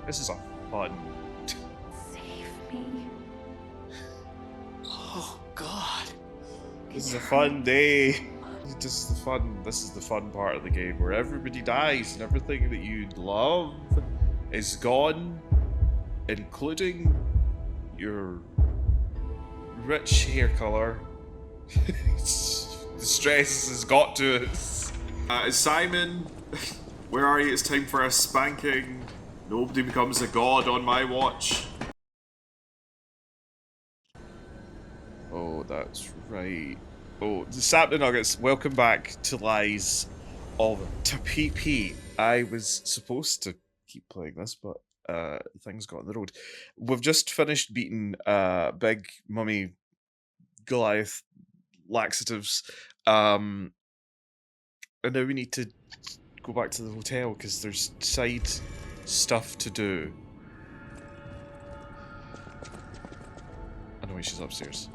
This is a fun. Save me. Oh, God. This is a fun day. This is the fun part of the game where everybody dies and everything that you love is gone, including your rich hair color. The stress has got to us. Simon, where are you? It's time for a spanking. Nobody becomes a god on my watch. Oh, that's right. Oh, the Sapling Nuggets, welcome back to Lies of TPP. I was supposed to keep playing this, but things got on the road. We've just finished beating Big Mummy Goliath laxatives, and now we need to go back to the hotel because there's side stuff to do. I know she's upstairs.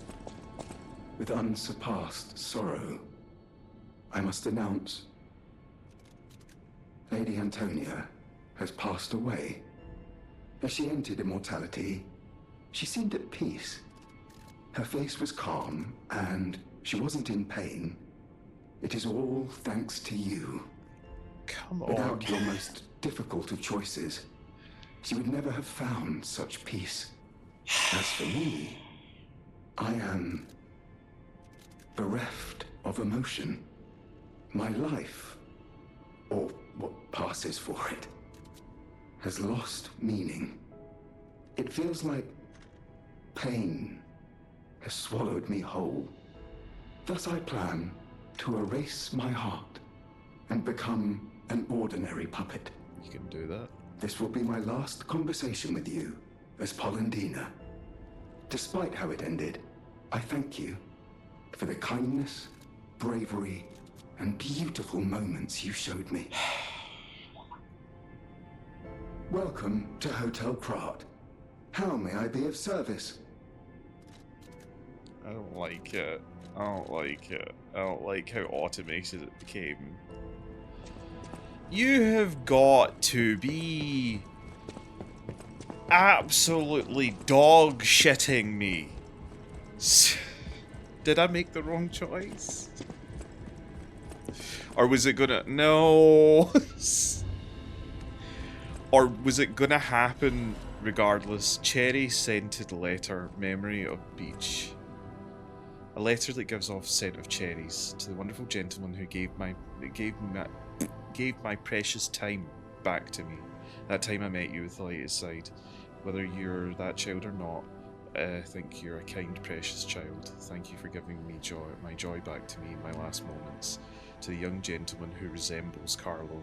With unsurpassed sorrow, I must announce Lady Antonia has passed away. As she entered immortality, she seemed at peace. Her face was calm, and she wasn't in pain. It is all thanks to you. Come on. Without your most difficult of choices, she would never have found such peace. As for me, I am bereft of emotion. My life, or what passes for it, has lost meaning. It feels like pain has swallowed me whole. Thus I plan to erase my heart and become an ordinary puppet. You can do that. This will be my last conversation with you as Polendina. Despite how it ended, I thank you for the kindness, bravery, and beautiful moments you showed me. Welcome to Hotel Pratt. How may I be of service? I don't like it. I don't like it. I don't like how automated it became. You have got to be absolutely dog shitting me. Did I make the wrong choice? Or was it gonna... No. Or was it gonna happen regardless? Cherry scented letter, memory of beach. A letter that gives off scent of cherries to the wonderful gentleman who gave my precious time back to me. That time I met you with the light aside. Whether you're that child or not, I think you're a kind, precious child. Thank you for giving me my joy back to me in my last moments. To the young gentleman who resembles Carlo.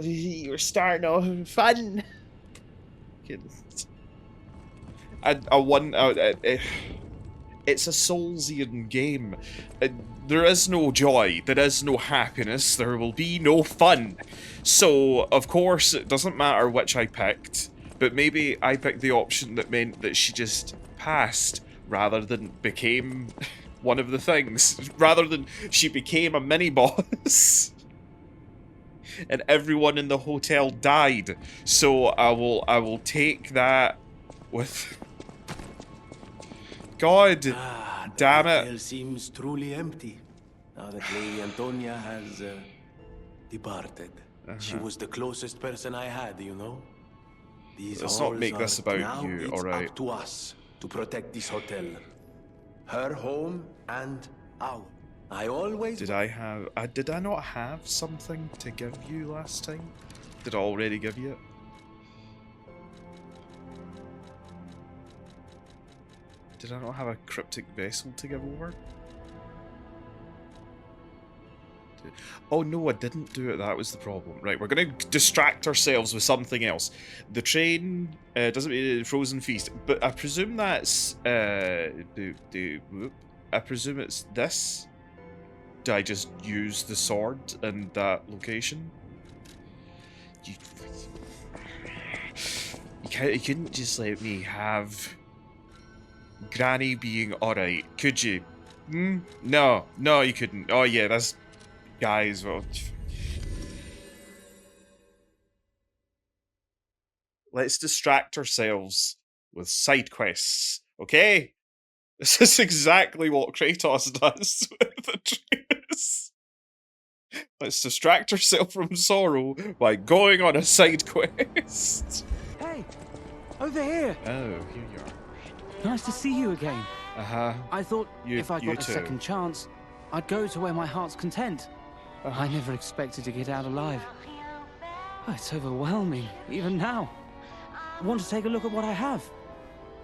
You're starting off fun. It's a Soulsian game. There is no joy, there is no happiness, there will be no fun. So, of course, it doesn't matter which I picked, but maybe I picked the option that meant that she just passed rather than became one of the things. Rather than she became a mini-boss. And everyone in the hotel died. So I will take that with... God damn it. The hotel seems truly empty now that Lady Antonia has departed. She was the closest person I had, you know. Let's not make this about you, alright? It's up to us to protect this hotel. Her home and ours. I always... Did I not have something to give you last time? Did I already give you it? Did I not have a cryptic vessel to give over? Oh no, I didn't do it. That was the problem. Right, we're going to distract ourselves with something else. The train doesn't mean a frozen feast, but I presume that's... I presume it's this. Do I just use the sword in that location? You couldn't just let me have Granny being alright, could you? No, no, you couldn't. Oh yeah, that's guys. Well, let's distract ourselves with side quests, okay? This is exactly what Kratos does with Atreus. Let's distract ourselves from sorrow by going on a side quest. Hey, over here. Oh, here you are. Nice to see you again. Uh-huh. I thought if I you got a too. second chance, I'd go to where my heart's content. I never expected to get out alive. Oh, it's overwhelming, even now. I want to take a look at what I have.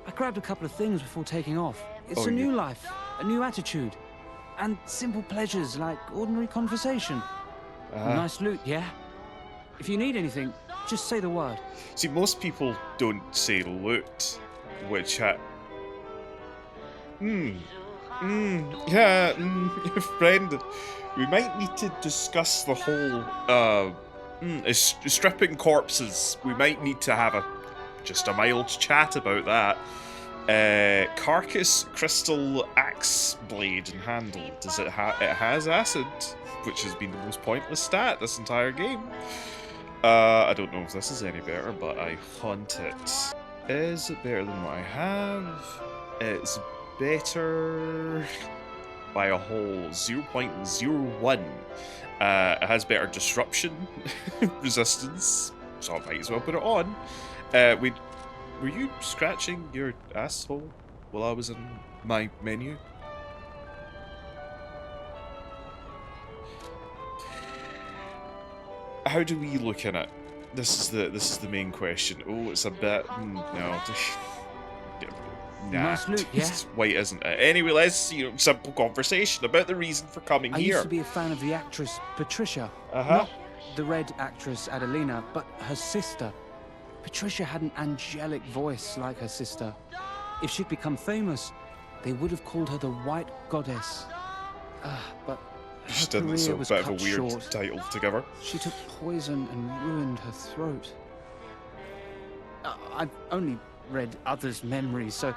I grabbed a couple of things before taking off. It's a new life, a new attitude, and simple pleasures like ordinary conversation. Nice loot, yeah? If you need anything, just say the word. See, most people don't say loot, which friend, we might need to discuss the whole, stripping corpses. We might need to have just a mild chat about that. Carcass, crystal, axe blade, and handle. Does it has acid, which has been the most pointless stat this entire game. I don't know if this is any better, but I hunt it. Is it better than what I have? It's better by a whole 0.01. It has better disruption resistance, so I might as well put it on. Were you scratching your asshole while I was in my menu? How do we look in it? This is the main question. Oh, it's a bit no. Nah, Nice loot, yeah? it's white, isn't it? Anyway, let's simple conversation about the reason for coming I here. used to be a fan of the actress Patricia. Uh-huh. Not the red actress Adelina, but her sister. Patricia had an angelic voice like her sister. If she'd become famous, they would have called her the White Goddess. But her Just didn't, career so a was bit of a cut weird short. title together. She took poison and ruined her throat. I've only read others' memories, so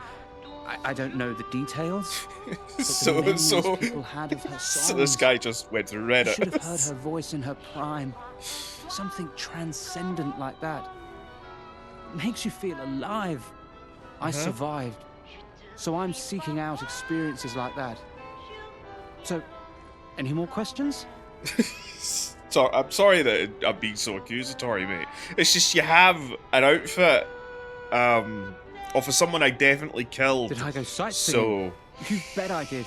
I don't know the details. But the memories people had of her So this songs. guy just went through You Reddit. should have heard her voice in her prime. Something transcendent like that. Makes you feel alive. I survived. So I'm seeking out experiences like that. So, any more questions? So I'm sorry that I'm being so accusatory, mate. It's just you have an outfit of someone I definitely killed. Did I go sightseeing? So You bet I did.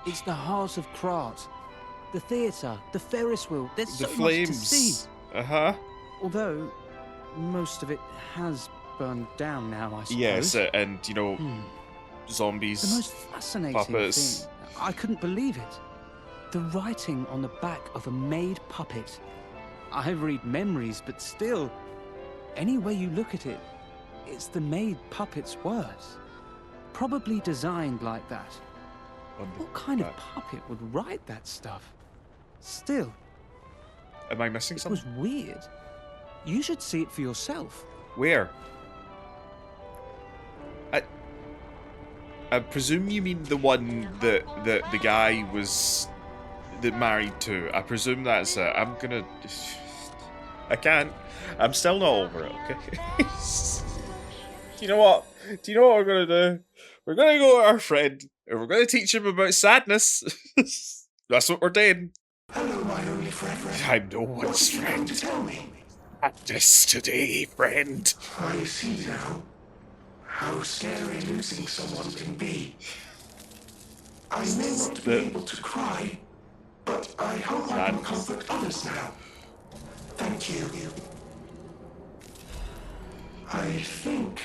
It's the heart of Krat. The theatre, the Ferris wheel. There's the so flames. much to see. Although, most of it has burned down now, I suppose. Yes, and zombies. The most fascinating puppets. thing, I couldn't believe it. The writing on the back of a made puppet. I read memories, but still, any way you look at it, it's the made puppet's words. Probably designed like that. What kind of puppet would write that stuff? Still, Am I missing it something? was weird. You should see it for yourself. Where? I presume you mean the one that the guy was married to. I presume that's it. I can't. I'm still not over it, okay? Do you know what? Do you know what we're gonna do? We're gonna go to our friend and we're gonna teach him about sadness. That's what we're doing. Hello, my only friend. I'm no one's What friend. to tell me? Not just today, friend. I see now how scary losing someone can be. I may not be able to cry, but I hope I can comfort others now. Thank you. I think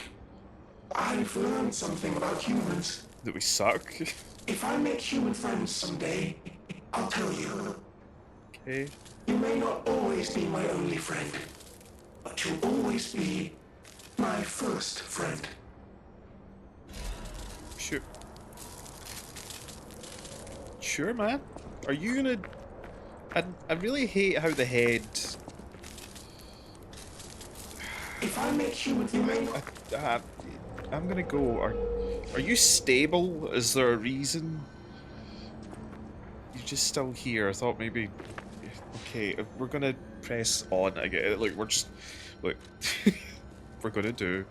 I've learned something about humans. That we suck. If I make human friends someday, I'll tell you. Okay. You may not always be my only friend, but you'll always be my first friend. Sure. Sure, man. Are you gonna... I really hate how the head... If I make humans, you may not... I'm gonna go. Are you stable? Is there a reason? you're just still here. I thought maybe... Okay, we're gonna press on again. Like, we're just... Look, we're gonna do...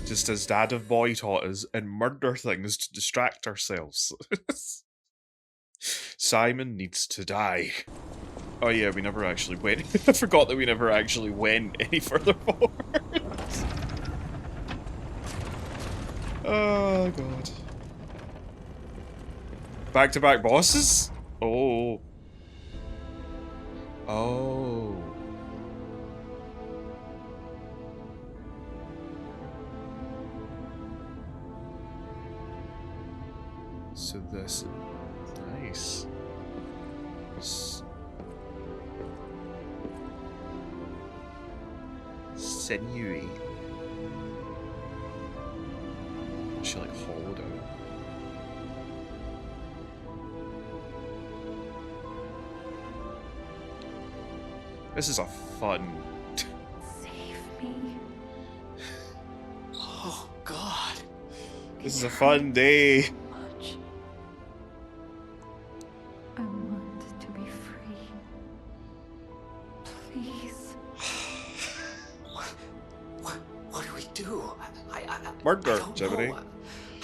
just as Dad of Boy taught us, and murder things to distract ourselves. Simon needs to die. Oh yeah, we never actually went. I forgot that we never actually went any further forward. Oh god. Back-to-back bosses? Oh. Oh. So this... Nice. Sinewy. She like hollowed out. This is a fun... Save me. Oh, God. This is a fun day. Much. I want to be free. Please. What do we do? Murder, I don't Jiminy. know.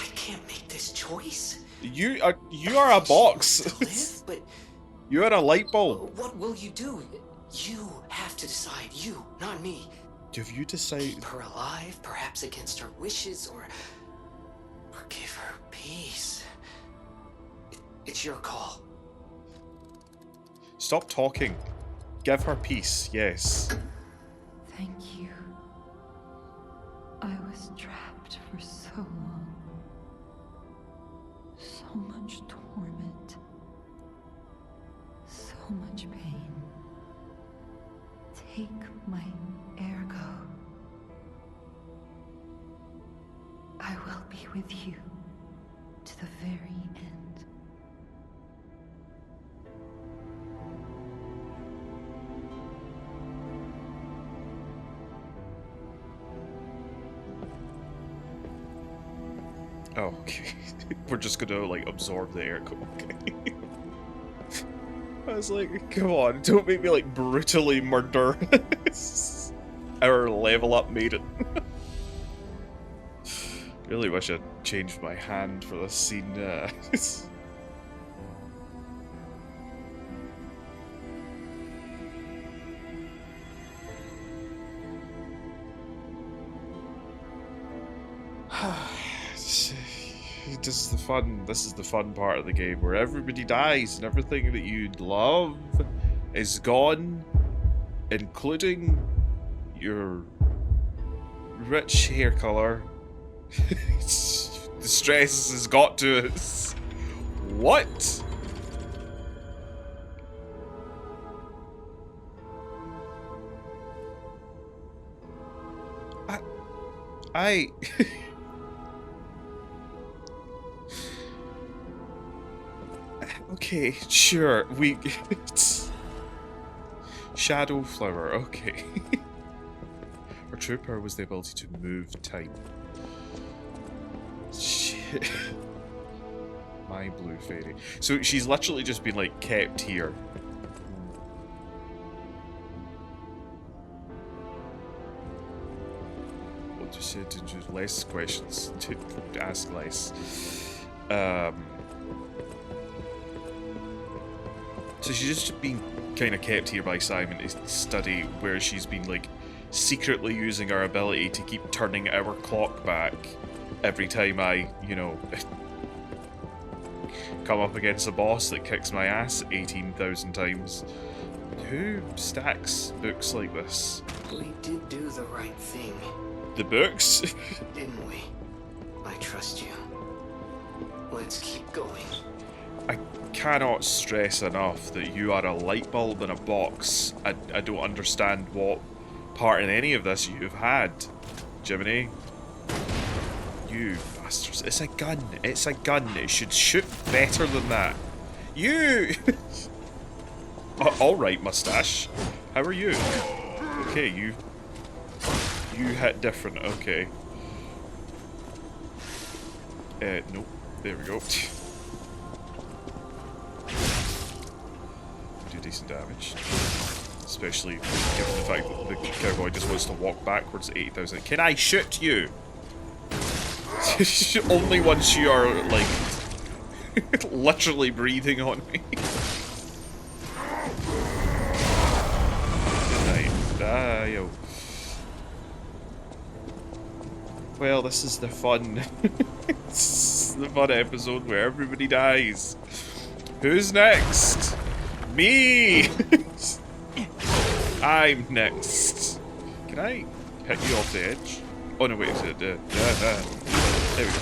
I can't make this choice. You are a box. To live, but You are a light bulb. what will you do? You have to decide. You, not me. Have you decided? Keep her alive, perhaps against her wishes, or give her peace. It's your call. Stop talking. Give her peace. Yes. Thank you. I was trapped for so long. So much torment. So much pain. Take my ergo. I will be with you to the very end. Oh, okay. We're just gonna like absorb the air. Okay. I was like, come on, don't make me like brutally murder our level up maiden. Really wish I'd changed my hand for this scene. This is the fun part of the game where everybody dies and everything that you love is gone, including your rich hair color. The stress has got to us. What? I Okay, sure. Shadow flower, okay. Her true power was the ability to move time. Shit. My blue fairy. So she's literally just been like kept here. What to say to just less questions to ask less. So she's just been kind of kept here by Simon to study where she's been like secretly using her ability to keep turning our clock back every time I, you know, come up against a boss that kicks my ass 18,000 times. Who stacks books like this? We did do the right thing, The books? didn't we? I trust you. Let's keep going. I cannot stress enough that you are a light bulb in a box. I don't understand what part in any of this you've had, Jiminy. You bastards. It's a gun. It's a gun. It should shoot better than that. You! Alright, mustache. How are you? Okay, you hit different. Okay. Nope. There we go. decent damage. Especially given the fact that the cowboy just wants to walk backwards at 80,000. Can I shoot you? Only once you are, like, literally breathing on me. Good night. Die. Well, this is the fun. It's the fun episode where everybody dies. Who's next? Me! I'm next. Can I hit you off the edge? Oh no, wait, there we go.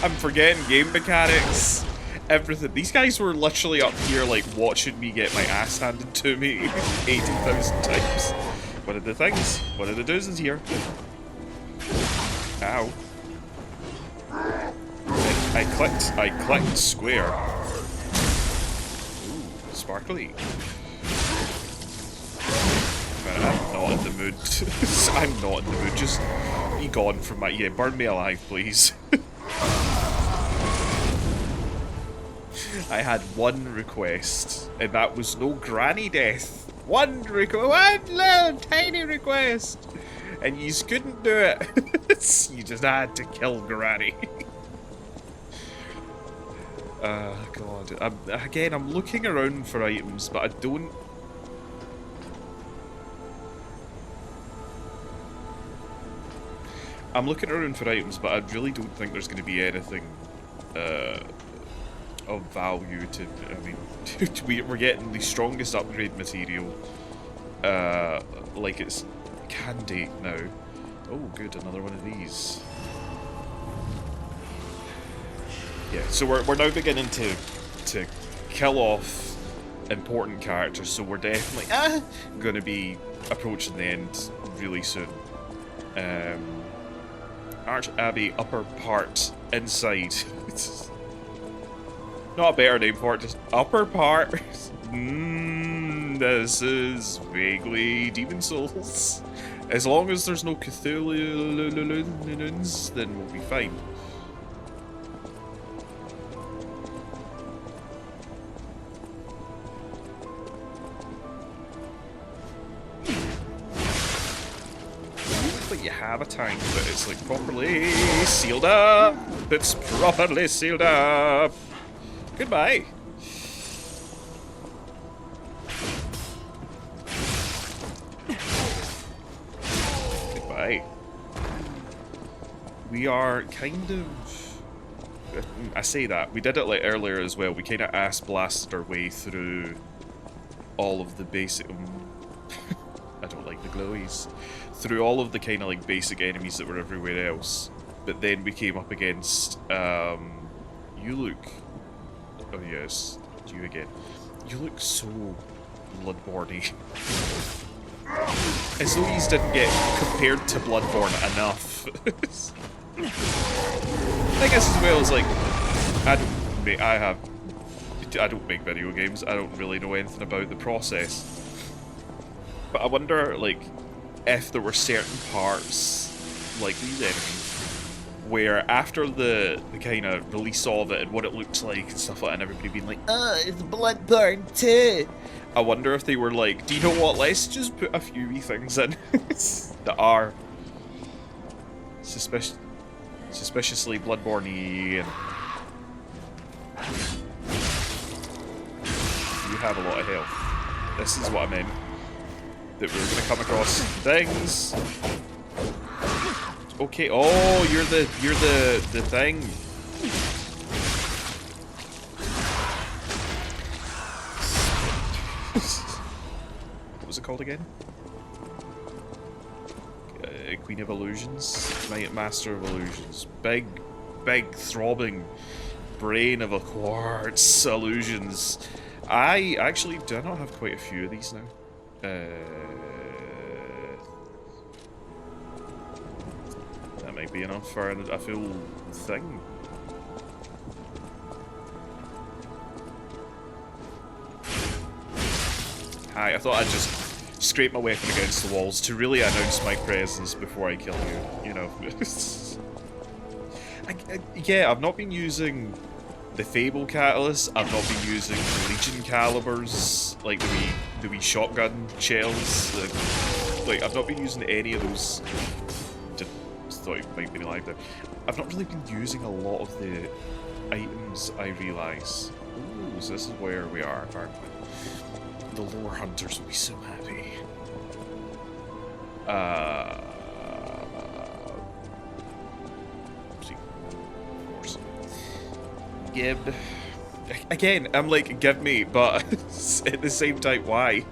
I'm forgetting game mechanics. Everything. These guys were literally up here, like, watching me get my ass handed to me 80,000 times. One of the things, one of the dozens here. Ow. I clicked square. Ooh, sparkly. Man, I'm not in the mood. I'm not in the mood. Just be gone from my... Yeah, burn me alive, please. I had one request, and that was no granny death. One little tiny request. And you couldn't do it. You just had to kill granny. God. I'm looking around for items, but I don't... I'm looking around for items, but I really don't think there's going to be anything of value to... I mean, we're getting the strongest upgrade material. Like it's candy now. Oh, good, another one of these. Yeah, so we're now beginning to kill off important characters, so we're definitely going to be approaching the end really soon. Arch Abbey upper part inside. Not a better name for it, just upper part. This is vaguely Demon Souls. As long as there's no Cthulhu, then we'll be fine. But you have a tank, but it's like properly sealed up. It's properly sealed up. Goodbye. Goodbye. We are kind of... I say that. We did it like earlier as well. We kind of ass blasted our way through all of the basic... I don't like the glowies. Through all of the kind of like basic enemies that were everywhere else. But then we came up against... you look... Oh yes, you again. You look so Bloodborne-y. As though these didn't get compared to Bloodborne enough. I guess as well as like, I don't make video games. I don't really know anything about the process. But I wonder like if there were certain parts like these enemies where after the kind of release of it and what it looked like and stuff like that, and everybody being like, it's Bloodborne 2. I wonder if they were like, do you know what, let's just put a few wee things in that are suspiciously Bloodborne-y. You have a lot of health. This is what I meant. That we were going to come across things. Okay, oh, you're the thing. What was it called again? Queen of Illusions? Master of Illusions. Big, throbbing brain of a quartz illusions. Do I not have quite a few of these now? That might be enough for a full thing. Hi, I thought I'd just scrape my weapon against the walls to really announce my presence before I kill you, you know. Yeah, I've not been using the Fable Catalyst. I've not been using Legion calibers, like the wee shotgun shells. Like, I've not been using any of those. Just thought it might be alive there. I've not really been using a lot of the items, I realise. Ooh, so this is where we are, aren't we? The lore hunters will be so happy. See, of course. Gib. Again, I'm like, give me, but at the same time, why? You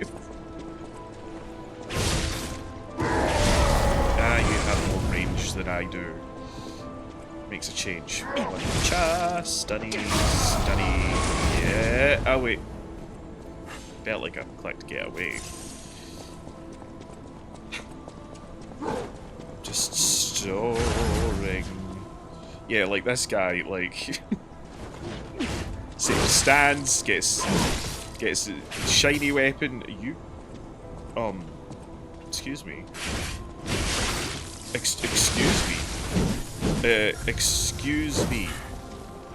have more range than I do. Makes a change. Stunny. Yeah. Oh, wait. Felt like I clicked get away. Just storing. Yeah, like this guy, like stands, gets a shiny weapon. You excuse me. Excuse me. Excuse me.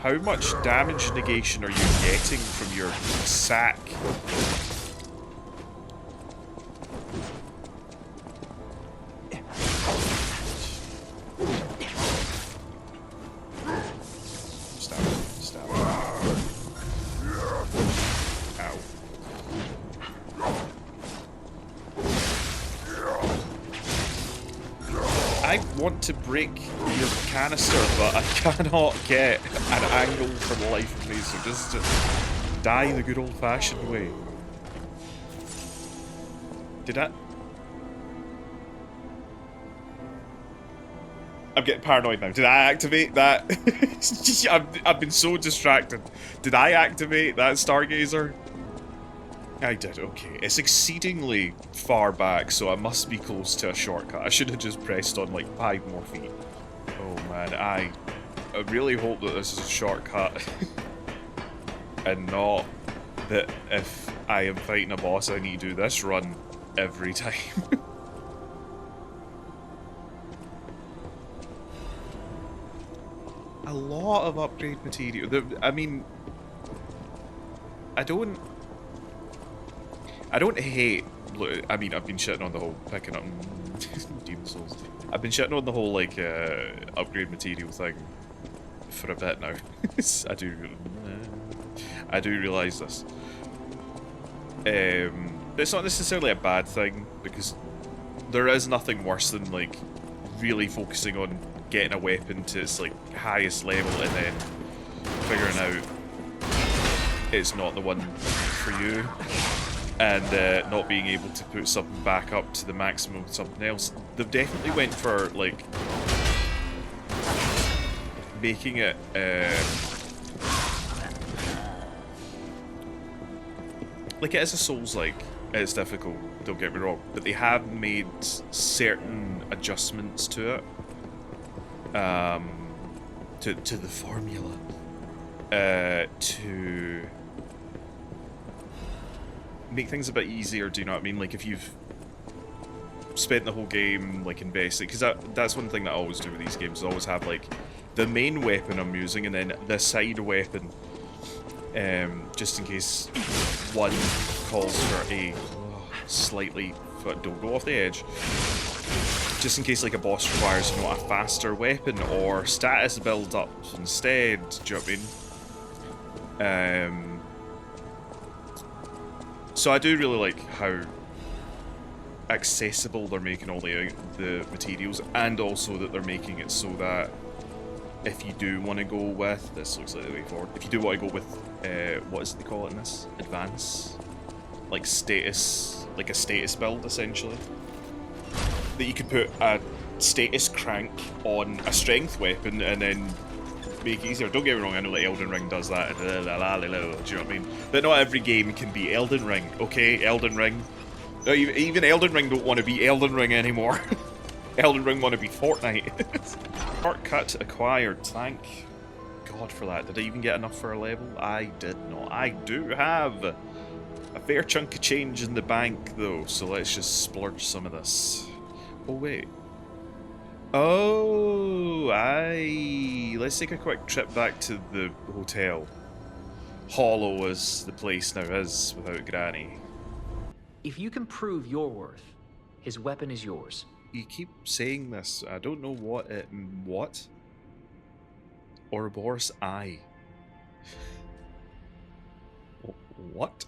How much damage negation are you getting from your sack? Stop. Ow. I want to break your canister, but I cannot get an angle for the life of me, so just die the good old-fashioned way. Did I? I'm getting paranoid now. Did I activate that? I've been so distracted. Did I activate that Stargazer? I did, okay. It's exceedingly far back, so I must be close to a shortcut. I should have just pressed on like 5 more feet. Oh man, I really hope that this is a shortcut. And not that if I am fighting a boss I need to do this run every time. A lot of upgrade material. I mean, I don't hate. I mean, I've been shitting on the whole picking up Demon Souls. I've been shitting on the whole like upgrade material thing for a bit now. I do realise this. But it's not necessarily a bad thing, because there is nothing worse than like really focusing on getting a weapon to its like highest level and then figuring out it's not the one for you, and not being able to put something back up to the maximum with something else. They've definitely went for like making it like it is a Souls-like. It's difficult, don't get me wrong, but they have made certain adjustments to it, to the formula, to make things a bit easier. Do you know what I mean? Like if you've spent the whole game like investing, because that's one thing that I always do with these games. I always have like the main weapon I'm using and then the side weapon, just in case one calls for a slightly, don't go off the edge, just in case like a boss requires, you know, a faster weapon or status build up instead. Do you know what I mean? So I do really like how accessible they're making all the materials, and also that they're making it so that if you do want to go with, this looks like the way forward, if you do want to go with, what is it they call it in this? Advance? Like status, like a status build essentially. That you could put a status crank on a strength weapon and then make it easier. Don't get me wrong, I know like Elden Ring does that, do you know what I mean? But not every game can be Elden Ring, okay? Elden Ring. No, even Elden Ring don't want to be Elden Ring anymore. Elden Ring want to be Fortnite. Shortcut acquired, thank God for that. Did I even get enough for a level? I did not. I do have a fair chunk of change in the bank though, so let's just splurge some of this. Oh wait. Oh, let's take a quick trip back to the hotel. hollow as the place now is without Granny. If you can prove your worth, his weapon is yours. You keep saying this. I don't know what it... What? Ouroboros Eye. What?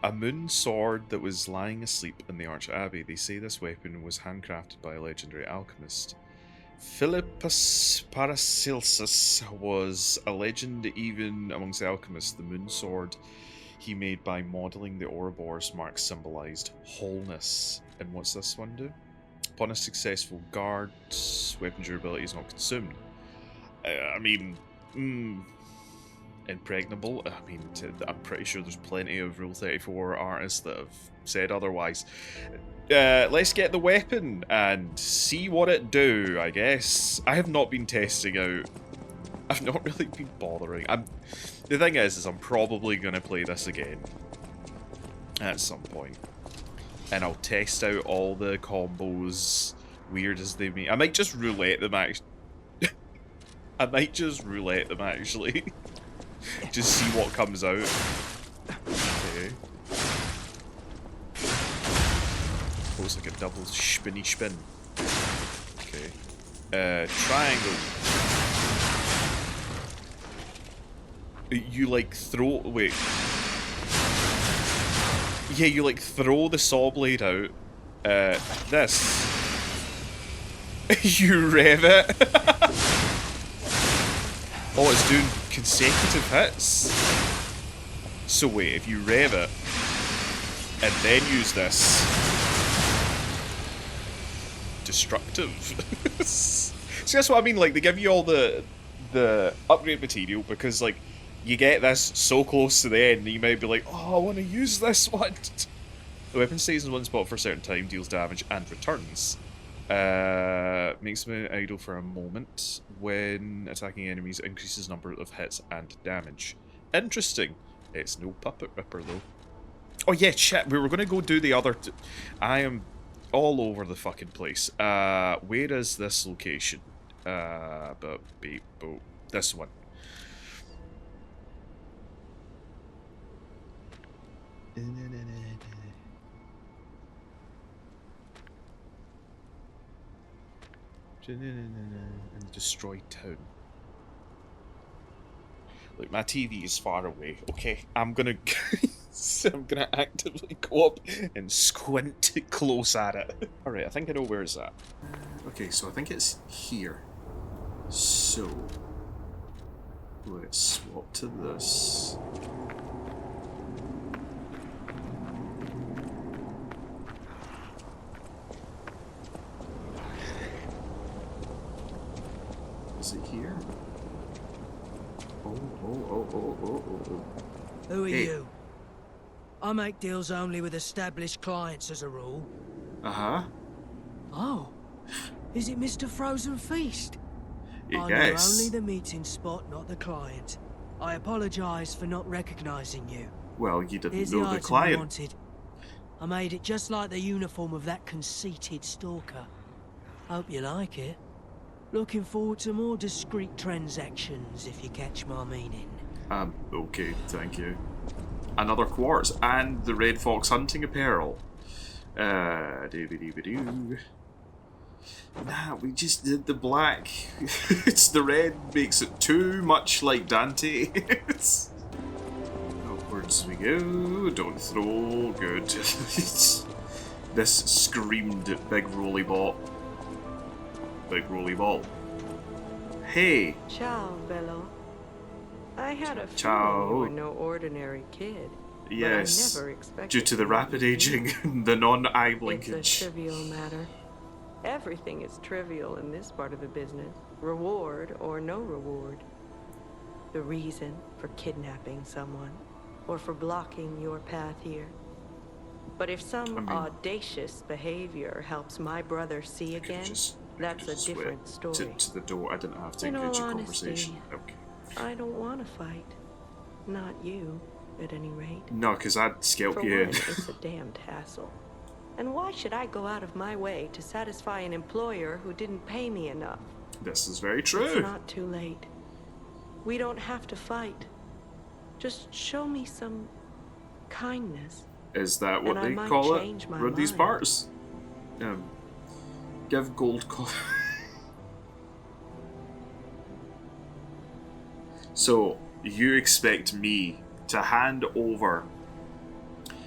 A moon sword that was lying asleep in the Arch Abbey. They say this weapon was handcrafted by a legendary alchemist. Philippus Paracelsus was a legend even amongst the alchemists. The moon sword he made by modelling the Ouroboros mark symbolised wholeness. And what's this one do? Upon a successful guard, weapon durability is not consumed. I mean, impregnable. I mean, I'm pretty sure there's plenty of Rule 34 artists that have said otherwise. Let's get the weapon and see what it do, I guess. I have not been testing out. I've not really been bothering. The thing is I'm probably going to play this again at some point. And I'll test out all the combos, weird as they may. I might just roulette them actually. I might just roulette them actually. Just see what comes out. Okay. Oh, it's like a double spinny spin. Okay. Triangle. You like throw... Wait. Yeah, you like throw the saw blade out. This. You rev it. Oh, it's doing consecutive hits. So wait, if you rev it and then use this, destructive. See, that's what I mean. Like, they give you all the upgrade material because, like, you get this so close to the end that you might be like, oh, I want to use this one. The weapon stays in one spot for a certain time, deals damage, and returns. Makes them idle for a moment. When attacking enemies, increases number of hits and damage. Interesting. It's no puppet ripper though. Oh yeah, shit. We were gonna go do the other. I am all over the fucking place. Where is this location? This one. And destroy town. Look, my TV is far away. Okay, I'm gonna actively go up and squint close at it. All right, I think I know where it's at. Okay, so I think it's here. So let's swap to this. Is it here? Oh. Who are you? I make deals only with established clients as a rule. Uh-huh. Oh. Is it Mr. Frozen Feast? I know only the meeting spot, not the client. I apologise for not recognising you. Well, you didn't Here's know the the item you client. wanted. I made it just like the uniform of that conceited stalker. Hope you like it. Looking forward to more discreet transactions, if you catch my meaning. Okay, thank you. Another quartz and the Red Fox hunting apparel. Doo-ba-doo-ba-doo. Nah, we just did the black. It's the red makes it too much like Dante. Upwards we go. Don't throw. Good. This screamed at Big Roly Ball. Big Roly Ball. Hey. Ciao, Bello. I had a Ciao. feeling you were no ordinary kid. Yes. But I never expected Due to the you rapid be. aging, the non-eye It's a blinkage. trivial matter. Everything is trivial in this part of the business. Reward or no reward. The reason for kidnapping someone, or for blocking your path here. But if some audacious behavior helps my brother see again, that's a different story. To the door. I didn't have to In engage all in conversation. honesty, Okay. I don't want to fight. Not you, at any rate. No, because I'd scalp For you. one, it's a damned hassle. And why should I go out of my way to satisfy an employer who didn't pay me enough? This is very It's true. not too late. We don't have to fight. Just show me some kindness. Is that what And I they might call it change my around these mind. parts? Give gold coin. So, you expect me to hand over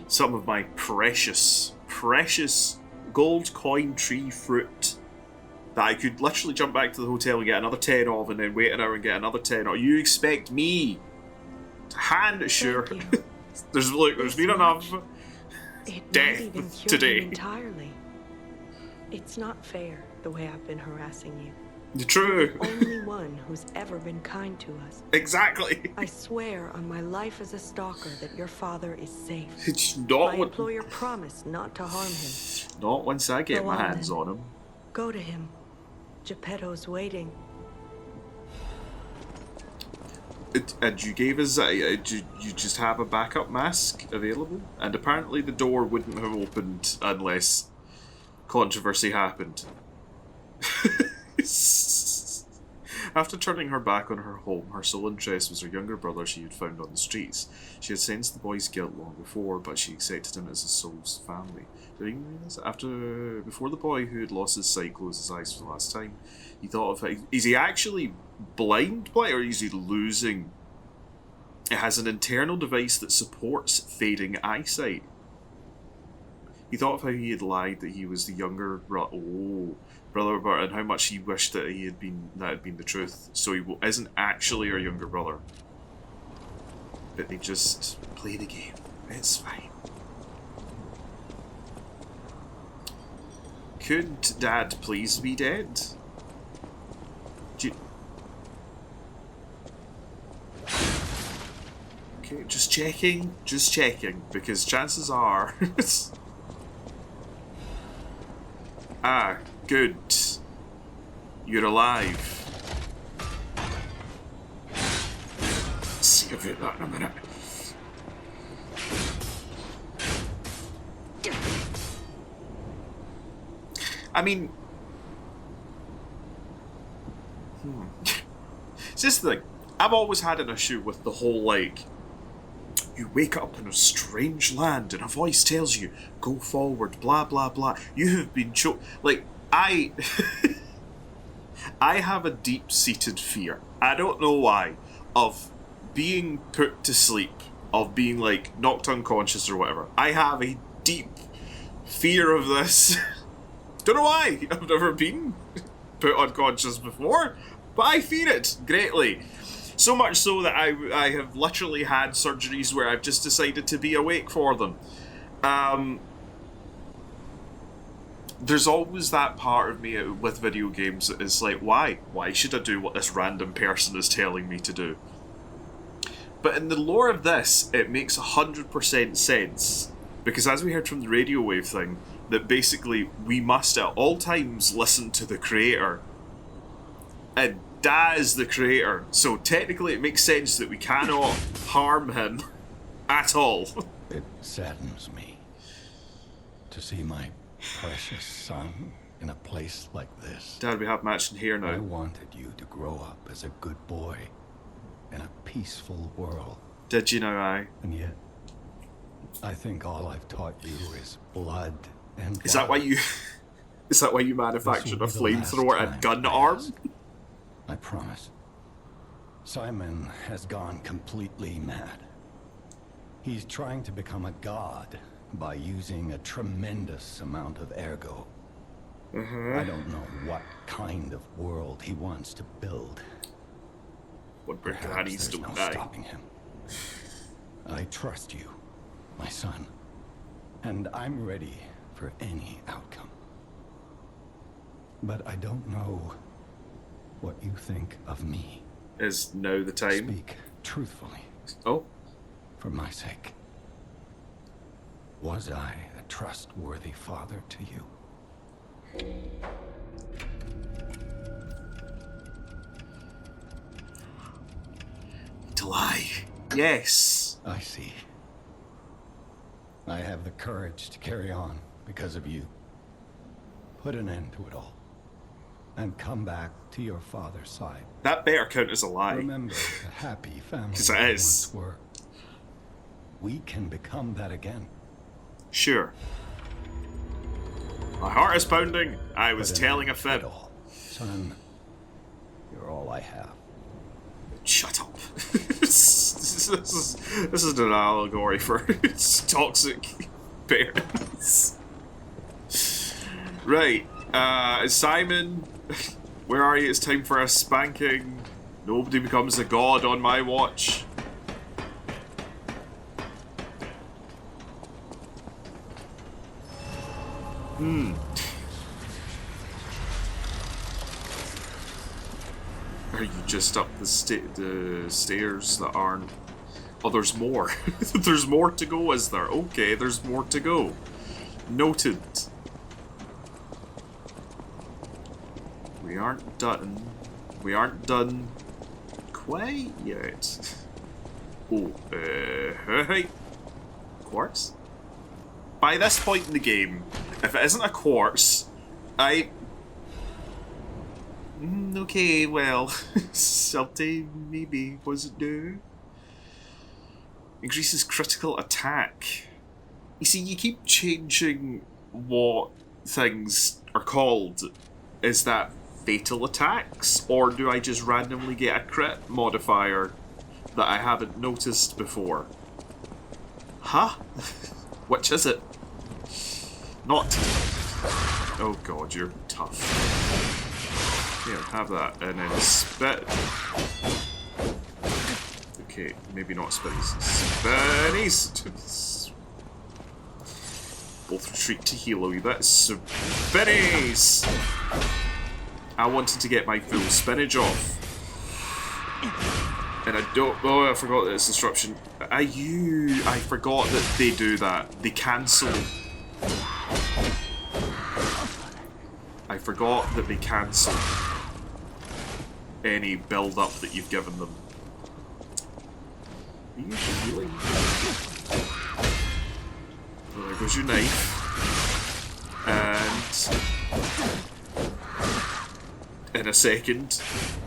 some of my precious, precious gold coin tree fruit that I could literally jump back to the hotel and get another 10 of, and then wait an hour and get another 10 of. You expect me to hand it? Sure. Thank you. There's This been enough much. It might death even cure today. him entirely. It's not fair the way I've been harassing you. True. Only one who's ever been kind to us. Exactly. I swear on my life as a stalker that your father is safe. It's My not what, employer promised not to harm him. not once I get Go my on, hands then. on him. Go to him. Geppetto's waiting. And you gave us you just have a backup mask available, and apparently the door wouldn't have opened unless controversy happened. After turning her back on her home, her sole interest was her younger brother she had found on the streets. She had sensed the boy's guilt long before, but she accepted him as a soul's family. Before the boy who had lost his sight closed his eyes for the last time, he thought of, is he actually blind, or is he losing? It has an internal device that supports fading eyesight. He thought of how he had lied that he was the younger brother, and how much he wished that had been the truth. So he isn't actually our younger brother, but they just play the game. It's fine. Could Dad please be dead? Okay, just checking, because chances are... Ah, good. You're alive. See about that in a minute. I mean... It's just the thing. I've always had an issue with the whole, like... You wake up in a strange land and a voice tells you, go forward, blah, blah, blah. You have been Like, I have a deep-seated fear. I don't know why. Of being put to sleep. Of being, like, knocked unconscious or whatever. I have a deep fear of this. Don't know why. I've never been put unconscious before. But I fear it greatly. So much so that I have literally had surgeries where I've just decided to be awake for them. There's always that part of me with video games that is like, why? Why should I do what this random person is telling me to do? But in the lore of this, it makes 100% sense. Because as we heard from the radio wave thing, that basically we must at all times listen to the creator. And Dad is the creator, so technically it makes sense that we cannot harm him at all. It saddens me to see my precious son in a place like this. Dad, we have matching hair now. I wanted you to grow up as a good boy in a peaceful world. Did you know I? And yet, I think all I've taught you is blood and Is that why you... Is that why you manufactured a flamethrower and gun arm? I promise. Simon has gone completely mad. He's trying to become a god by using a tremendous amount of ergo. I don't know what kind of world he wants to build. What Perhaps needs there's to no die. stopping him. I trust you, my son, and I'm ready for any outcome. But I don't know what you think of me. Is now the time? Speak truthfully. Oh. For my sake. Was I a trustworthy father to you? To lie. Yes. I see. I have the courage to carry on because of you. Put an end to it all. And come back to your father's side. That better count as a lie. Remember the happy family 'Cause it we is. once were. we can become that again. Sure. My heart is pounding. I was But telling a in fib. it all, son, you're all I have. Shut up. this is an allegory for toxic parents. Right. Simon, where are you? It's time for a spanking. Nobody becomes a god on my watch. Are you just up the stairs that aren't... Oh, there's more. There's more to go, is there? Okay, there's more to go. Noted. We aren't done. We aren't done quite yet. Oh, hey. Quartz? By this point in the game, if it isn't a quartz, okay, well, something maybe wasn't new. Increases critical attack. You see, you keep changing what things are called. Is that fatal attacks? Or do I just randomly get a crit modifier that I haven't noticed before? Huh? Which is it? Not. Oh god, you're tough. Here, have that, and then spit. Okay, maybe not spinnies. Spinnies! Both retreat to heal a wee bit. Spinnies! I wanted to get my full spinach off. And I don't... Oh, I forgot that it's disruption. I forgot that they do that. They cancel. I forgot that they cancel any build-up that you've given them. Are you healing? Well, there goes your knife. And in a second,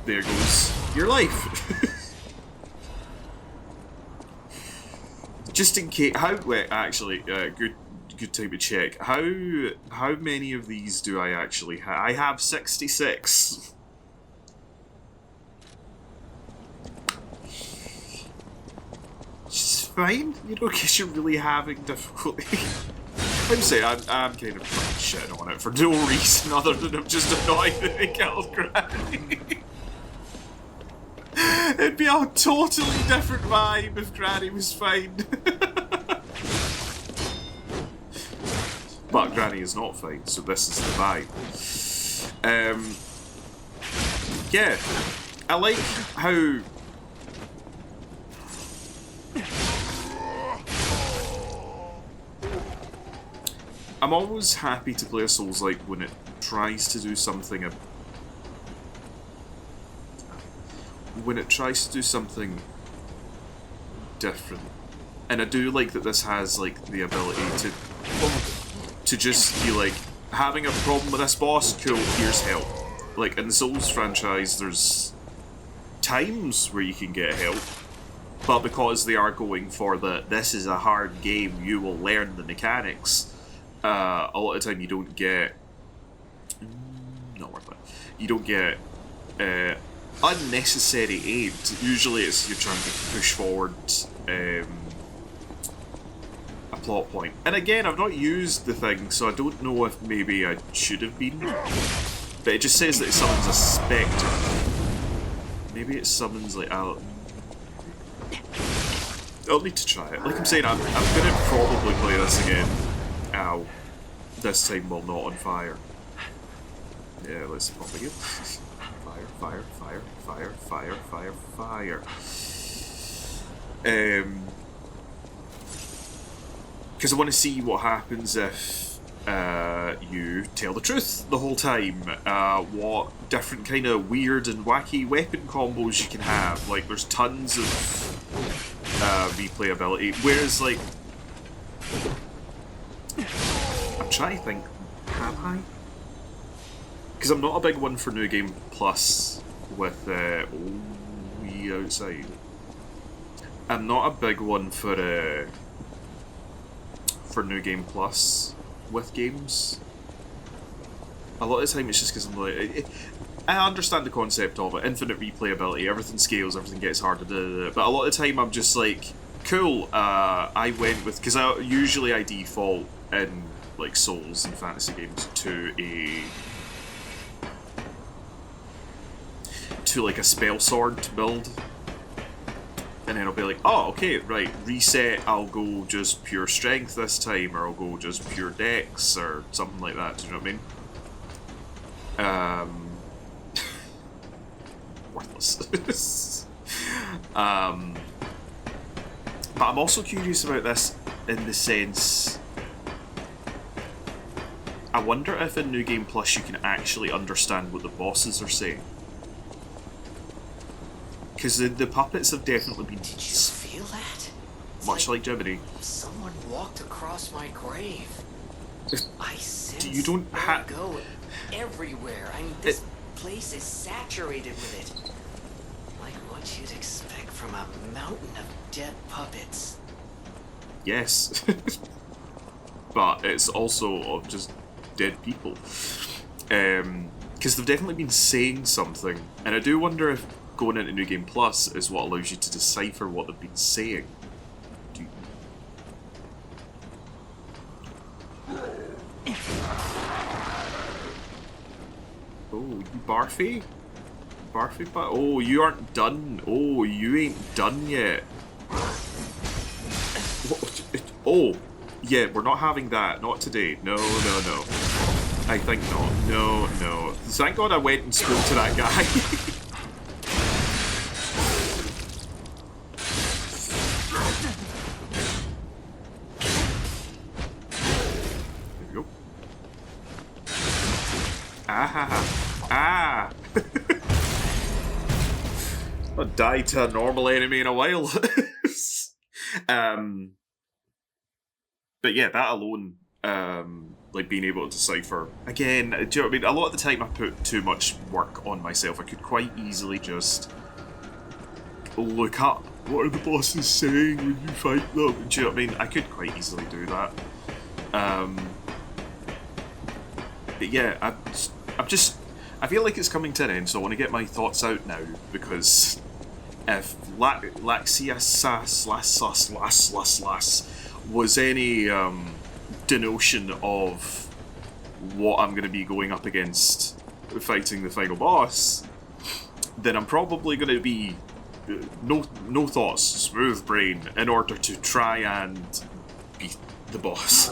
there goes your life. Just in case, wait, actually, good time to check. How many of these do I actually have? I have 66. Which is fine, you know, because you're really having difficulty. I'm saying I'm kind of shitting on it for no reason other than I'm just annoyed that they killed Granny. It'd be a totally different vibe if Granny was fine. But Granny is not fine, so this is the vibe. Yeah, I like how... I'm always happy to play a Souls-like when it tries to do something... when it tries to do something different. And I do like that this has, like, the ability to just be like, having a problem with this boss, cool, here's help. Like, in the Souls franchise, there's times where you can get help, but because they are going for this is a hard game, you will learn the mechanics, a lot of the time you don't get... not worth it. You don't get unnecessary aid. Usually it's you're trying to push forward a plot point. And again, I've not used the thing, so I don't know if maybe I should have been. But it just says that it summons a spectre. Maybe it summons like I'll need to try it. Like I'm saying, I'm gonna probably play this again. Ow. This time while not on fire. Yeah, let's pop again. Fire, fire, fire, fire, fire, fire, fire. Because I want to see what happens if you tell the truth the whole time. What different kind of weird and wacky weapon combos you can have. Like, there's tons of replayability. Whereas, like... I'm trying to think, have I? Because I'm not a big one for New Game Plus with We Outside. I'm not a big one for for New Game Plus with games. A lot of the time it's just because I'm like, I understand the concept of it, infinite replayability, everything scales, everything gets harder, but a lot of the time I'm just like, cool, I went with, because usually I default in like Souls and fantasy games to like a spell sword build. And then I'll be like, oh, okay, right, reset, I'll go just pure strength this time, or I'll go just pure dex, or something like that, do you know what I mean? Worthless. But I'm also curious about this in the sense, I wonder if in New Game Plus you can actually understand what the bosses are saying. Because the puppets have definitely been... Did you feel that? Much like Jiminy. Someone walked across my grave. I sense You don't have... go everywhere. I mean, this place is saturated with it. Like what you'd expect from a mountain of dead puppets. Yes. But it's also of just dead people. Because they've definitely been saying something. And I do wonder if going into New Game Plus is what allows you to decipher what they've been saying. Oh, you barfy? Barfy but oh, you aren't done. Oh, you ain't done yet. Oh, yeah, we're not having that. Not today. No, no, no. I think not. No, no. Thank God I went and spoke to that guy. Not died to a normal enemy in a while. But yeah, that alone, like being able to decipher again. Do you know what I mean? A lot of the time, I put too much work on myself. I could quite easily just look up what are the bosses saying when you fight them. Do you know what I mean? I could quite easily do that. But yeah, I feel like it's coming to an end, so I want to get my thoughts out now, because if Laxias was any denotion of what I'm going to be going up against fighting the final boss, then I'm probably going to be no thoughts, smooth brain, in order to try and beat the boss.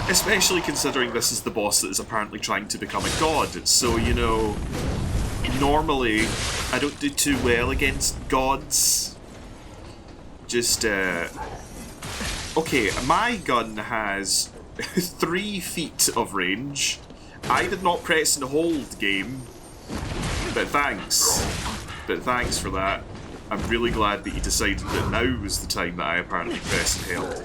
Especially considering this is the boss that is apparently trying to become a god, so, you know, normally I don't do too well against gods. Just, okay, my gun has 3 feet of range. I did not press and hold, game, but thanks. But thanks for that. I'm really glad that you decided that now was the time that I apparently pressed and held.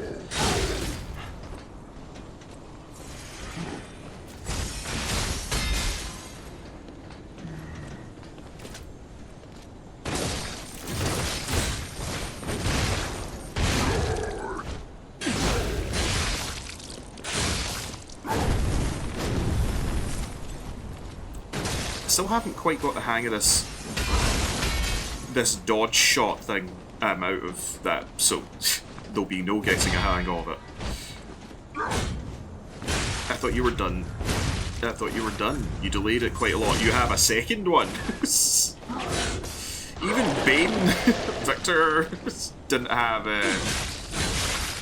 Still haven't quite got the hang of this dodge shot thing out of that, so there'll be no getting a hang of it. I thought you were done. I thought you were done. You delayed it quite a lot. You have a second one. Even Bane Victor didn't have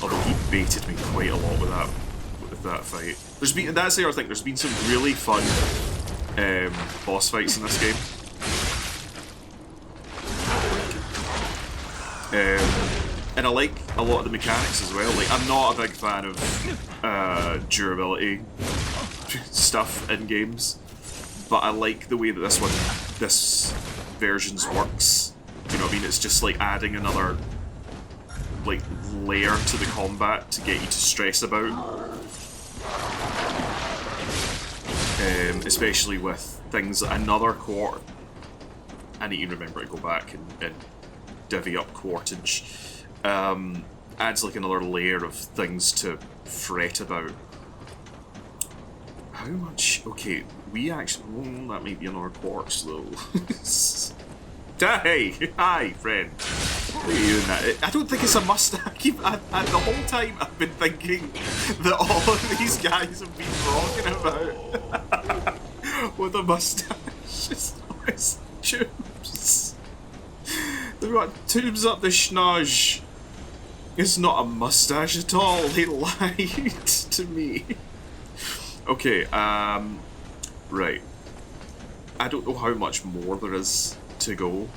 although he baited me quite a lot with that fight. That's the other thing, there's been some really fun boss fights in this game. And I like a lot of the mechanics as well. Like, I'm not a big fan of durability stuff in games, but I like the way that this version's works. You know what I mean? It's just like adding another like layer to the combat to get you to stress about. Especially with things another quarter. I need to remember to go back and divvy up quartage. adds like another layer of things to fret about. How much? Okay, we actually. Oh, that might be another quartz though. Hey, hi, friend. What are you doing that? I don't think it's a must. The whole time I've been thinking that all of these guys have been talking about with a mustache. It's always tubes. They've got tubes up the schnoz. It's not a mustache at all. They lied to me. Okay, right. I don't know how much more there is to go,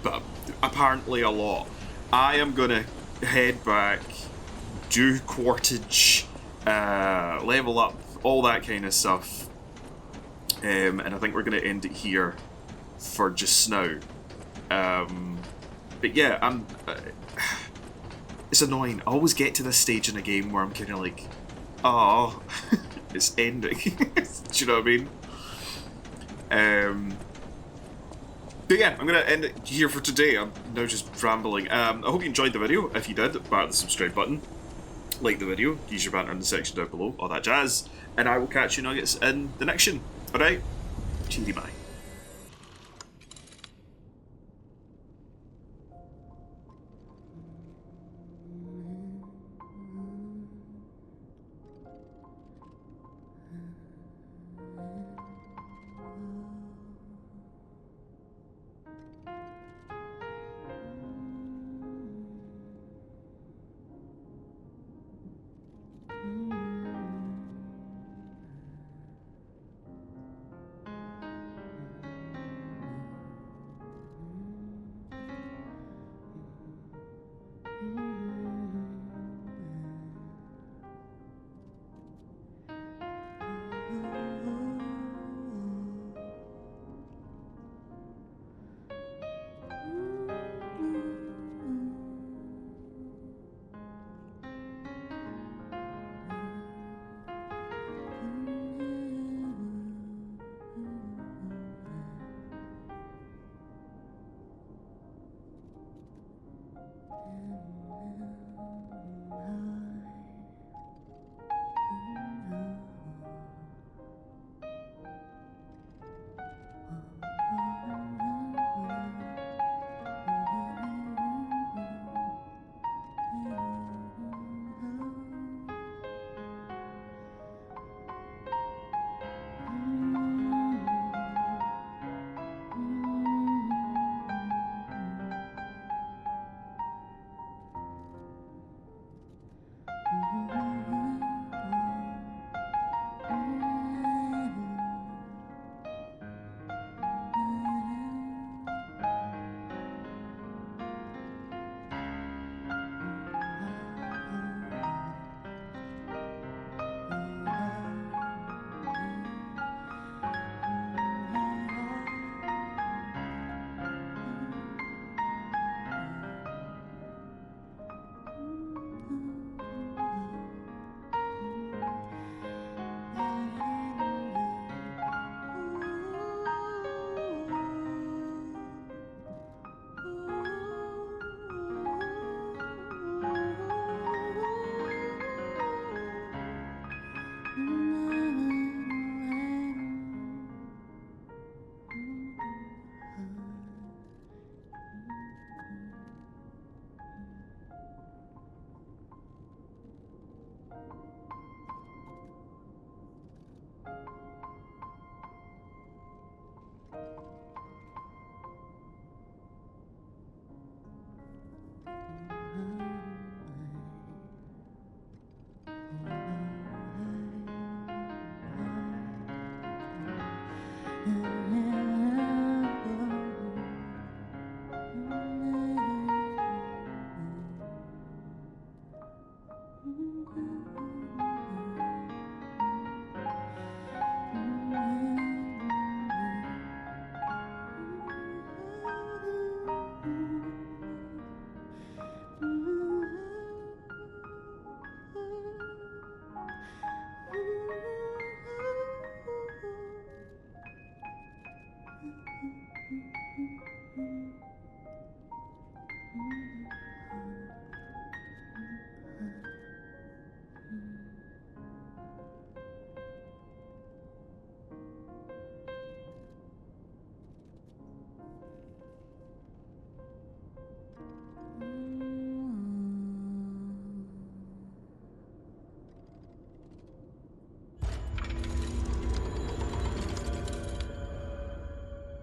but apparently a lot. I am gonna head back, do quartage, level up, all that kind of stuff, and I think we're gonna end it here for just now. But yeah, it's annoying. I always get to this stage in a game where I'm kind of like, oh, it's ending. Do you know what I mean? But yeah, I'm going to end it here for today. I'm now just rambling. I hope you enjoyed the video. If you did, batter the subscribe button. Like the video. Use your banter in the section down below. All that jazz. And I will catch you nuggets in the next one. Alright? Cheery bye. Mm-hmm.